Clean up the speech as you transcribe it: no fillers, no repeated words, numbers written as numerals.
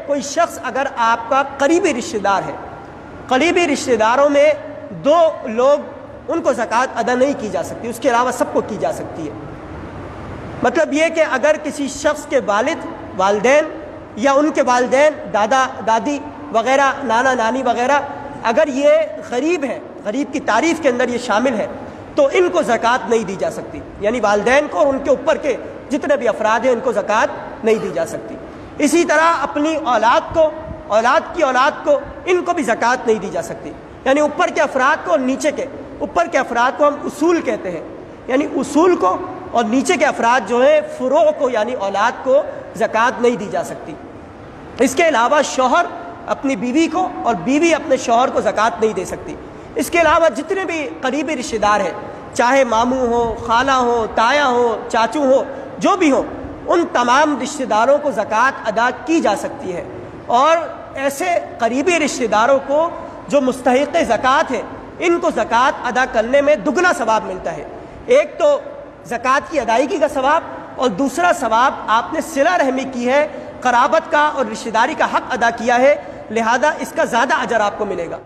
کوئی شخص اگر آپ کا قریبی رشتہ دار ہے، قریبی رشتہ داروں میں دو لوگ، ان کو زکوٰۃ ادا نہیں کی جا سکتی، اس کے علاوہ سب کو کی جا سکتی ہے۔ مطلب یہ کہ اگر کسی شخص کے والد، والدین یا ان کے والدین، دادا دادی وغیرہ، نانا نانی وغیرہ، اگر یہ غریب ہے، غریب کی تعریف کے اندر یہ شامل ہے، تو ان کو زکوٰۃ نہیں دی جا سکتی، یعنی والدین کو اور ان کے اوپر کے جتنے بھی افراد ہیں ان کو زکوٰۃ نہیں دی جا سکتی۔ اسی طرح اپنی اولاد کو، اولاد کی اولاد کو، ان کو بھی زکوٰۃ نہیں دی جا سکتی، یعنی اوپر کے افراد کو اور نیچے کے، اوپر کے افراد کو ہم اصول کہتے ہیں، یعنی اصول کو، اور نیچے کے افراد جو ہیں فروع کو یعنی اولاد کو زکوٰۃ نہیں دی جا سکتی۔ اس کے علاوہ شوہر اپنی بیوی کو اور بیوی اپنے شوہر کو زکوٰۃ نہیں دے سکتی۔ اس کے علاوہ جتنے بھی قریبی رشتہ دار ہیں، چاہے ماموں ہو، خالہ ہو، تایا ہو، چاچو ہو، جو بھی ہو، ان تمام رشتہ داروں کو زکوٰۃ ادا کی جا سکتی ہے۔ اور ایسے قریبی رشتہ داروں کو جو مستحق زکوٰۃ ہیں، ان کو زکوٰۃ ادا کرنے میں دگنا ثواب ملتا ہے۔ ایک تو زکوٰۃ کی ادائیگی کا ثواب، اور دوسرا ثواب آپ نے صلہ رحمی کی ہے، قرابت کا اور رشتہ داری کا حق ادا کیا ہے، لہذا اس کا زیادہ اجر آپ کو ملے گا۔